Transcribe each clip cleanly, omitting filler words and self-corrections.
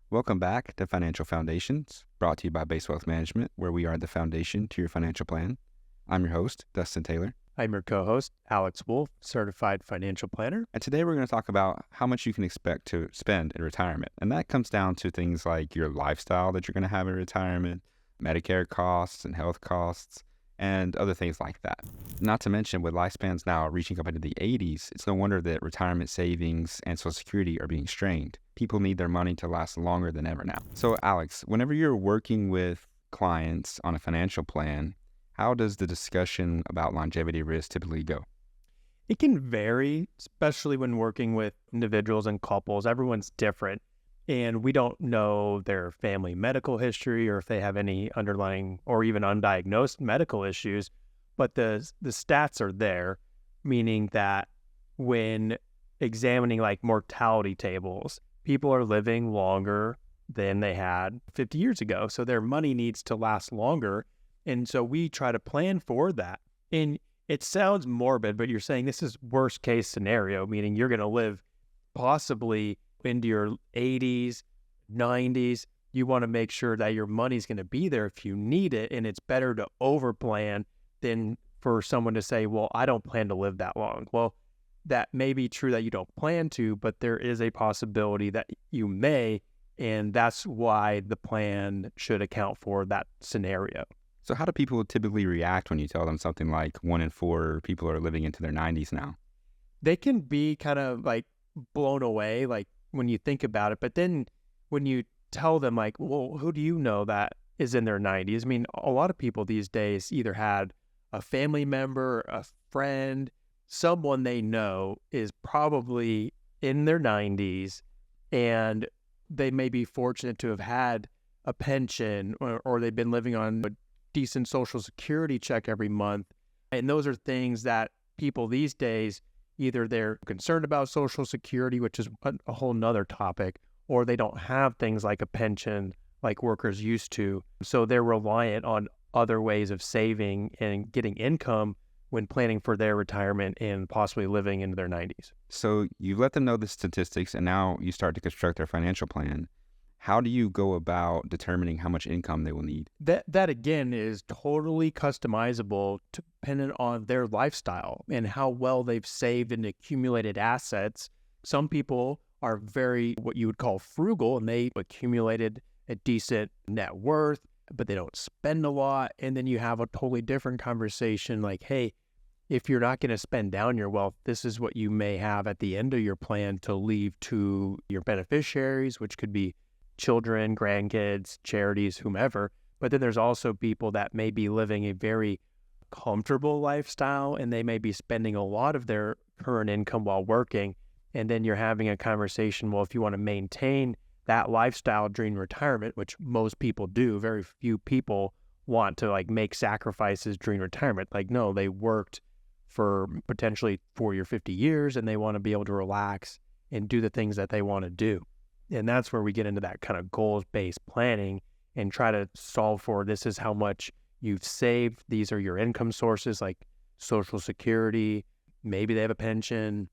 Welcome back to Financial Foundations, brought to you by Base Wealth Management, where we are the foundation to your financial plan. I'm your host, Dustin Taylor. I'm your co-host, Alex Wolfe, certified financial planner. And today we're going to talk about how much you can expect to spend in retirement. And that comes down to things like your lifestyle that you're going to have in retirement, Medicare costs and health costs, and other things like that. Not to mention, with lifespans now reaching up into the 80s, it's no wonder that retirement savings and Social Security are being strained. People need their money to last longer than ever now. So, Alex, whenever you're working with clients on a financial plan, how does the discussion about longevity risk typically go? It can vary, especially when working with individuals and couples. Everyone's different, and we don't know their family medical history or if they have any underlying or even undiagnosed medical issues, but the stats are there, meaning that when examining like mortality tables, people are living longer than they had 50 years ago. So their money needs to last longer. And so we try to plan for that. And it sounds morbid, but you're saying this is worst case scenario, meaning you're going to live possibly into your 80s, 90s. You want to make sure that your money's going to be there if you need it. And it's better to overplan than for someone to say, well, I don't plan to live that long. Well, that may be true that you don't plan to, but there is a possibility that you may. And that's why the plan should account for that scenario. So how do people typically react when you tell them something like 1 in 4 people are living into their 90s now? They can be kind of like blown away, like when you think about it. But then when you tell them like, well, who do you know that is in their 90s? I mean, a lot of people these days either had a family member, a friend, someone they know is probably in their 90s, and they may be fortunate to have had a pension or they've been living on a decent Social Security check every month. And those are things that people these days, either they're concerned about Social Security, which is a whole nother topic, or they don't have things like a pension like workers used to. So they're reliant on other ways of saving and getting income when planning for their retirement and possibly living into their 90s. So you let them know the statistics, and now you start to construct their financial plan. How do you go about determining how much income they will need? That again is totally customizable dependent on their lifestyle and how well they've saved and accumulated assets. Some people are very what you would call frugal, and they accumulated a decent net worth, but they don't spend a lot. And then you have a totally different conversation like, hey, if you're not going to spend down your wealth, this is what you may have at the end of your plan to leave to your beneficiaries, which could be children, grandkids, charities, whomever. But then there's also people that may be living a very comfortable lifestyle, and they may be spending a lot of their current income while working. And then you're having a conversation, well, if you want to maintain that lifestyle during retirement, which most people do, very few people want to like make sacrifices during retirement. Like, no, they worked for potentially 40 or 50 years and they want to be able to relax and do the things that they want to do. And that's where we get into that kind of goals-based planning and try to solve for this is how much you've saved. These are your income sources like Social Security, maybe they have a pension,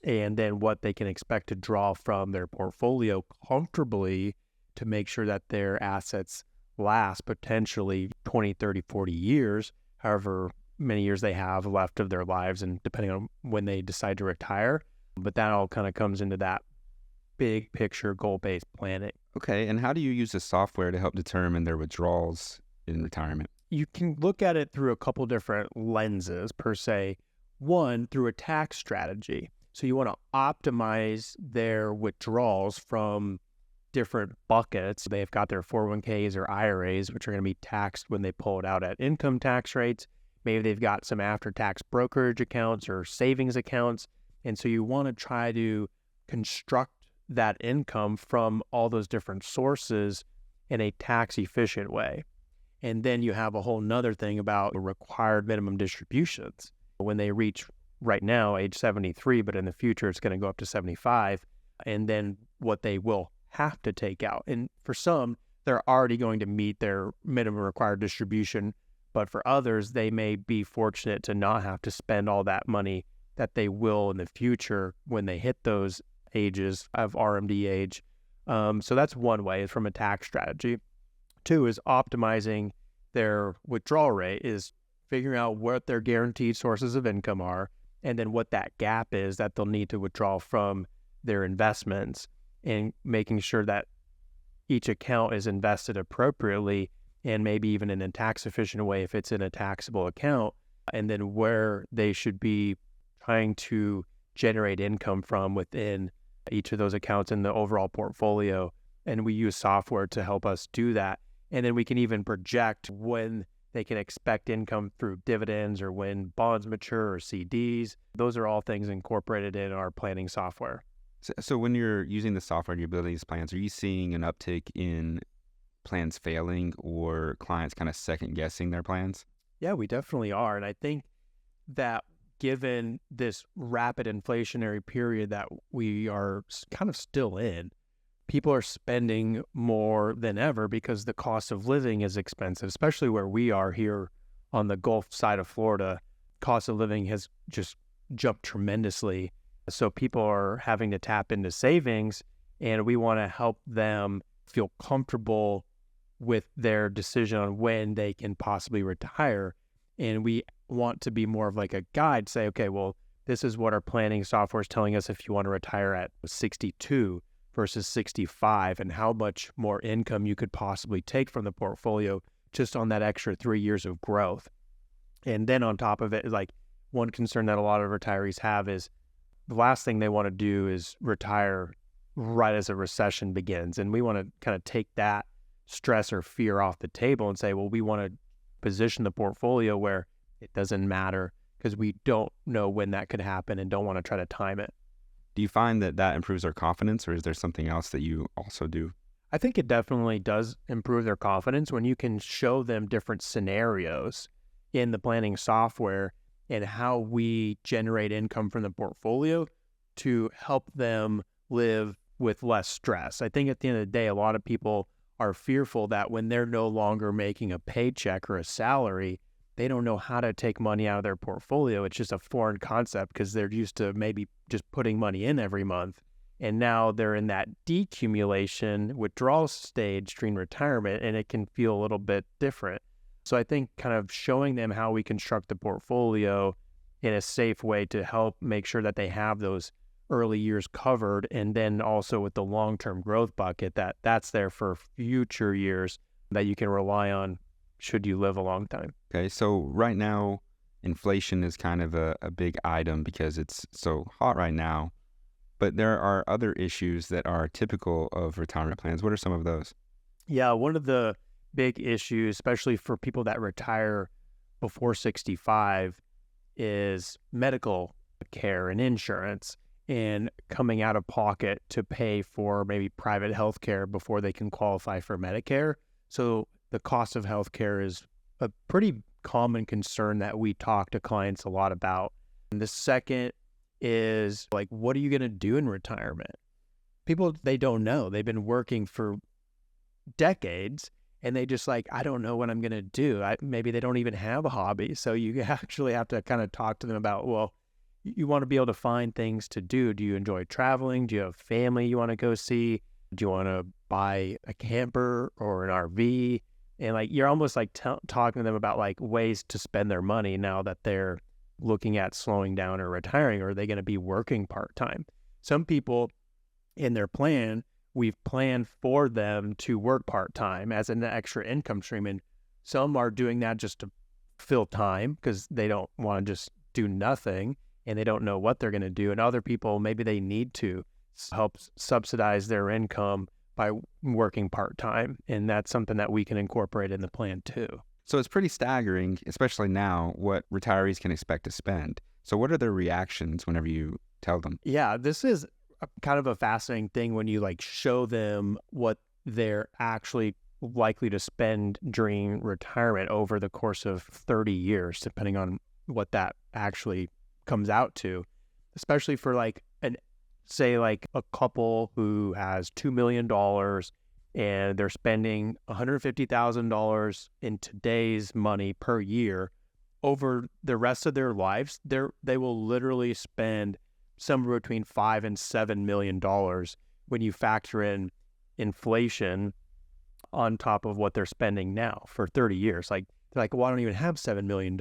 and then what they can expect to draw from their portfolio comfortably to make sure that their assets last potentially 20, 30, 40 years, however many years they have left of their lives and depending on when they decide to retire. But that all kind of comes into that big picture goal-based planning. Okay, and how do you use the software to help determine their withdrawals in retirement? You can look at it through a couple different lenses per se. One, through a tax strategy. So you want to optimize their withdrawals from different buckets. They've got their 401ks or IRAs, which are going to be taxed when they pull it out at income tax rates. Maybe they've got some after-tax brokerage accounts or savings accounts. And so you want to try to construct that income from all those different sources in a tax efficient way. And then you have a whole nother thing about required minimum distributions. When they reach right now age 73, but in the future it's going to go up to 75, and then what they will have to take out. And for some, they're already going to meet their minimum required distribution, but for others, they may be fortunate to not have to spend all that money that they will in the future when they hit those ages of RMD age. So that's one way from a tax strategy. Two is optimizing their withdrawal rate, is figuring out what their guaranteed sources of income are, and then what that gap is that they'll need to withdraw from their investments, and making sure that each account is invested appropriately and maybe even in a tax efficient way if it's in a taxable account, and then where they should be trying to generate income from within each of those accounts in the overall portfolio. And we use software to help us do that. And then we can even project when they can expect income through dividends or when bonds mature or CDs. Those are all things incorporated in our planning software. So when you're using the software and you're building these plans, are you seeing an uptick in plans failing or clients kind of second guessing their plans? Yeah, we definitely are. And I think that given this rapid inflationary period that we are kind of still in, people are spending more than ever because the cost of living is expensive, especially where we are here on the Gulf side of Florida. Cost of living has just jumped tremendously. So people are having to tap into savings, and we want to help them feel comfortable with their decision on when they can possibly retire. And we want to be more of like a guide, say, okay, well, this is what our planning software is telling us if you want to retire at 62 versus 65, and how much more income you could possibly take from the portfolio just on that extra 3 years of growth. And then on top of it, like one concern that a lot of retirees have is the last thing they want to do is retire right as a recession begins. And we want to kind of take that stress or fear off the table and say, well, we want to position the portfolio where it doesn't matter because we don't know when that could happen and don't want to try to time it. Do you find that that improves their confidence, or is there something else that you also do? I think it definitely does improve their confidence when you can show them different scenarios in the planning software and how we generate income from the portfolio to help them live with less stress. I think at the end of the day, a lot of people are fearful that when they're no longer making a paycheck or a salary, they don't know how to take money out of their portfolio. It's just a foreign concept because they're used to maybe just putting money in every month. And now they're in that decumulation withdrawal stage during retirement, and it can feel a little bit different. So I think kind of showing them how we construct the portfolio in a safe way to help make sure that they have those early years covered, and then also with the long-term growth bucket that's there for future years that you can rely on should you live a long time. Okay, so right now, inflation is kind of a big item because it's so hot right now, but there are other issues that are typical of retirement plans. What are some of those? Yeah, one of the big issues, especially for people that retire before 65, is medical care and insurance, and coming out of pocket to pay for maybe private health care before they can qualify for Medicare. So the cost of health care is a pretty common concern that we talk to clients a lot about. And the second is like, what are you going to do in retirement? People, they don't know. They've been working for decades and they just like, I don't know what I'm going to do. Maybe they don't even have a hobby. So you actually have to kind of talk to them about, well, you want to be able to find things to do. Do you enjoy traveling? Do you have family you want to go see? Do you want to buy a camper or an RV? And like, you're almost like talking to them about like ways to spend their money now that they're looking at slowing down or retiring. Or are they going to be working part-time? Some people in their plan, we've planned for them to work part-time as an extra income stream. And some are doing that just to fill time because they don't want to just do nothing and they don't know what they're going to do. And other people, maybe they need to help subsidize their income by working part-time. And that's something that we can incorporate in the plan too. So it's pretty staggering, especially now, what retirees can expect to spend. So what are their reactions whenever you tell them? Yeah, this is kind of a fascinating thing when you like show them what they're actually likely to spend during retirement over the course of 30 years, depending on what that actually comes out to, especially for like say like a couple who has $2 million and they're spending $150,000 in today's money per year. Over the rest of their lives, they will literally spend somewhere between $5 and $7 million when you factor in inflation on top of what they're spending now for 30 years. Like, they're like, well, I don't even have $7 million.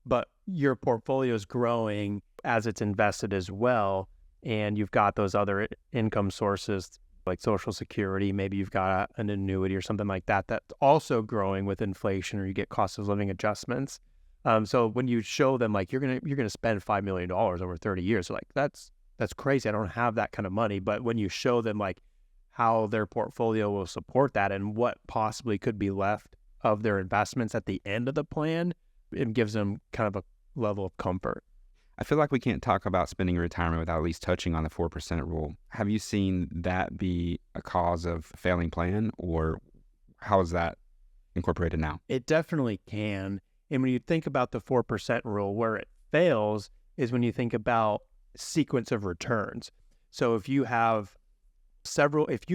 But your portfolio is growing as it's invested as well. And you've got those other income sources like Social Security. Maybe you've got an annuity or something like that that's also growing with inflation, or you get cost of living adjustments. So when you show them like you're gonna spend $5 million over 30 years, they're like, that's crazy. I don't have that kind of money. But when you show them like how their portfolio will support that and what possibly could be left of their investments at the end of the plan, it gives them kind of a level of comfort. I feel like we can't talk about spending in retirement without at least touching on the 4% rule. Have you seen that be a cause of failing plan, or how is that incorporated now? It definitely can. And when you think about the 4% rule, where it fails is when you think about sequence of returns. So if you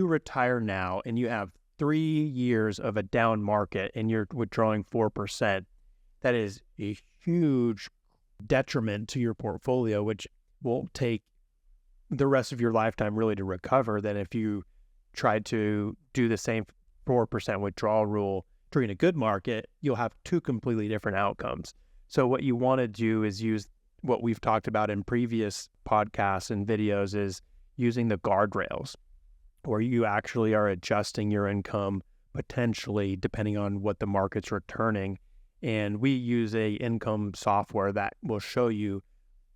retire now and you have 3 years of a down market and you're withdrawing 4%, that is a huge detriment to your portfolio, which will take the rest of your lifetime really to recover than if you tried to do the same 4% withdrawal rule during a good market. You'll have two completely different outcomes. So what you want to do is use what we've talked about in previous podcasts and videos, is using the guardrails, where you actually are adjusting your income potentially depending on what the market's returning. And we use a income software that will show you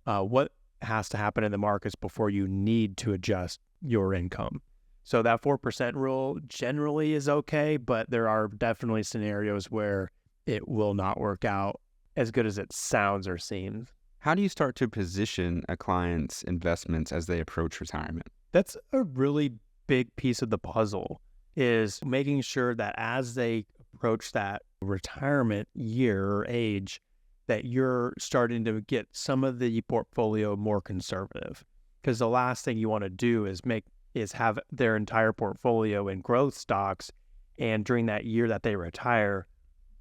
what has to happen in the markets before you need to adjust your income. So that 4% rule generally is okay, but there are definitely scenarios where it will not work out as good as it sounds or seems. How do you start to position a client's investments as they approach retirement? That's a really big piece of the puzzle, is making sure that as they approach that retirement year or age, that you're starting to get some of the portfolio more conservative. Because the last thing you want to do is have their entire portfolio in growth stocks, and during that year that they retire,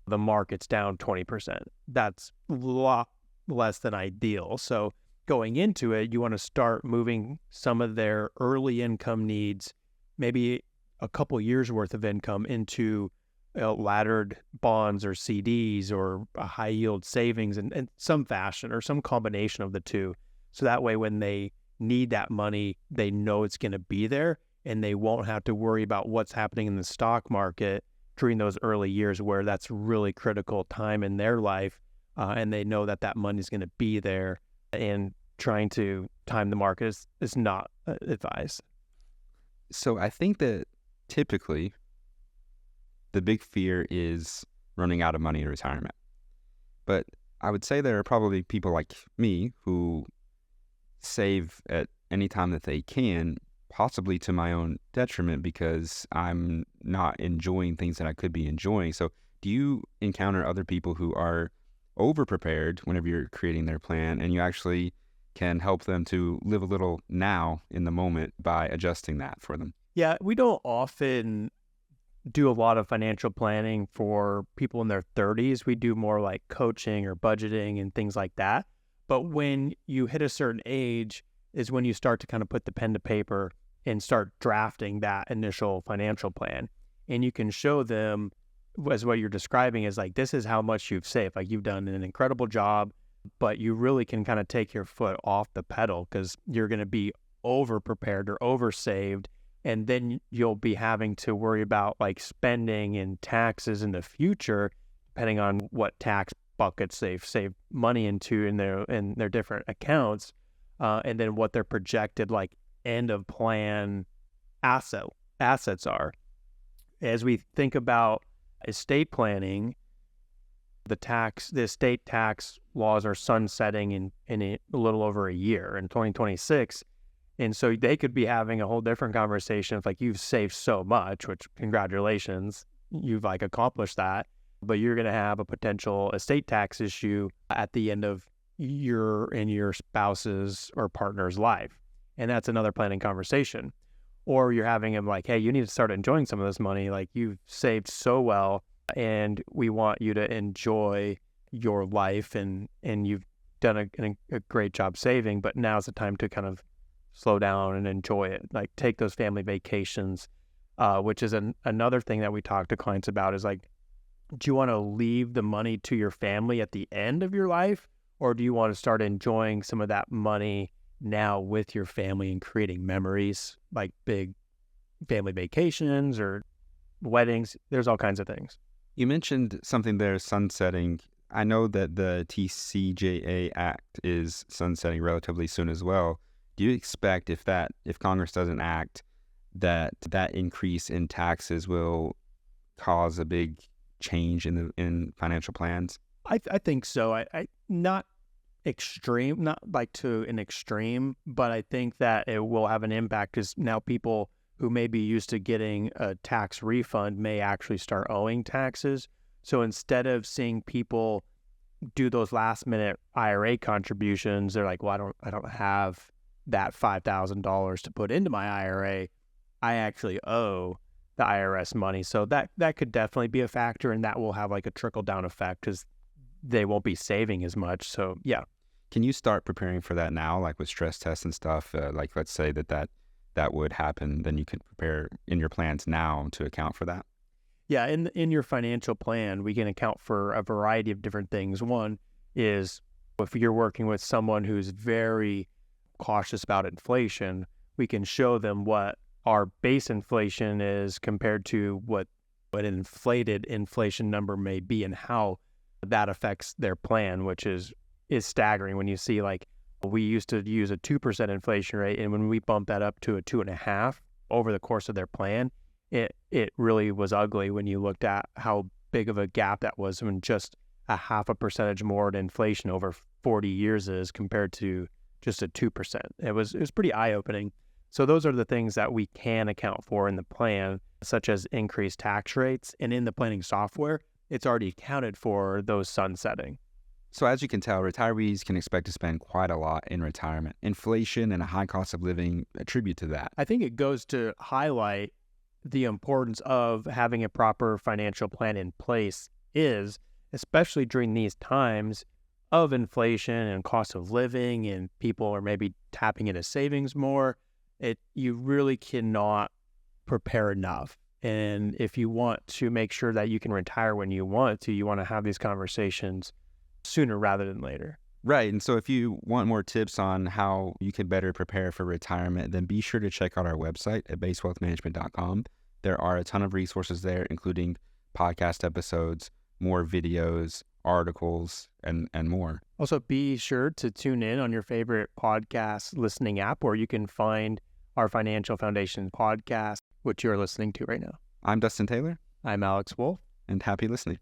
the market's down 20%. That's a lot less than ideal. So going into it, you want to start moving some of their early income needs, maybe a couple years worth of income, into laddered bonds or CDs or a high yield savings in some fashion or some combination of the two. So that way, when they need that money, they know it's going to be there, and they won't have to worry about what's happening in the stock market during those early years, where that's really critical time in their life. And they know that that money is going to be there, and trying to time the market is not advised. So I think that typically the big fear is running out of money in retirement. But I would say there are probably people like me who save at any time that they can, possibly to my own detriment, because I'm not enjoying things that I could be enjoying. So do you encounter other people who are over-prepared whenever you're creating their plan, and you actually can help them to live a little now in the moment by adjusting that for them? Yeah, we don't often do a lot of financial planning for people in their 30s. We do more like coaching or budgeting and things like that. But when you hit a certain age is when you start to kind of put the pen to paper and start drafting that initial financial plan. And you can show them, as what you're describing is like, this is how much you've saved. Like, you've done an incredible job, but you really can kind of take your foot off the pedal, because you're going to be over prepared or over saved. And then you'll be having to worry about like spending and taxes in the future, depending on what tax buckets they've saved money into in their different accounts, and then what their projected like end of plan assets are. As we think about estate planning, the estate tax laws are sunsetting in a little over a year, in 2026. And so they could be having a whole different conversation if like, you've saved so much, which congratulations, you've like accomplished that, but you're going to have a potential estate tax issue at the end of your spouse's or partner's life. And that's another planning conversation. Or you're having them like, hey, you need to start enjoying some of this money. Like, you've saved so well, and we want you to enjoy your life, and you've done a great job saving, but now's the time to kind of slow down and enjoy it. Like, take those family vacations, which is another thing that we talk to clients about is like, do you want to leave the money to your family at the end of your life? Or do you want to start enjoying some of that money now with your family and creating memories like big family vacations or weddings? There's all kinds of things. You mentioned something there, sunsetting. I know that the TCJA Act is sunsetting relatively soon as well. Do you expect if Congress doesn't act, that increase in taxes will cause a big change in financial plans? I think so. I not extreme, not like to an extreme, but I think that it will have an impact because now people who may be used to getting a tax refund may actually start owing taxes. So instead of seeing people do those last minute IRA contributions, they're like, well, I don't have that $5,000 to put into my IRA. I actually owe the IRS money. So that could definitely be a factor, and that will have like a trickle down effect because they won't be saving as much. So yeah. Can you start preparing for that now, like with stress tests and stuff? Like let's say that would happen, then you could prepare in your plans now to account for that. Yeah, in your financial plan, we can account for a variety of different things. One is if you're working with someone who's very cautious about inflation, we can show them what our base inflation is compared to what an inflated inflation number may be and how that affects their plan, which is staggering when you see like we used to use a 2% inflation rate, and when we bump that up to a 2.5 over the course of their plan, it really was ugly when you looked at how big of a gap that was when just a 0.5% more in inflation over 40 years is compared to just a 2%. It was pretty eye-opening. So those are the things that we can account for in the plan, such as increased tax rates. And in the planning software, it's already accounted for those sunsetting. So as you can tell, retirees can expect to spend quite a lot in retirement. Inflation and a high cost of living attribute to that. I think it goes to highlight the importance of having a proper financial plan in place especially during these times of inflation and cost of living, and people are maybe tapping into savings more. You really cannot prepare enough. And if you want to make sure that you can retire when you want to have these conversations sooner rather than later. Right. And so if you want more tips on how you can better prepare for retirement, then be sure to check out our website at basewealthmanagement.com. There are a ton of resources there, including podcast episodes, more videos, articles, and more. Also, be sure to tune in on your favorite podcast listening app where you can find our Financial Foundation podcast, which you're listening to right now. I'm Dustin Taylor. I'm Alex Wolfe. And happy listening.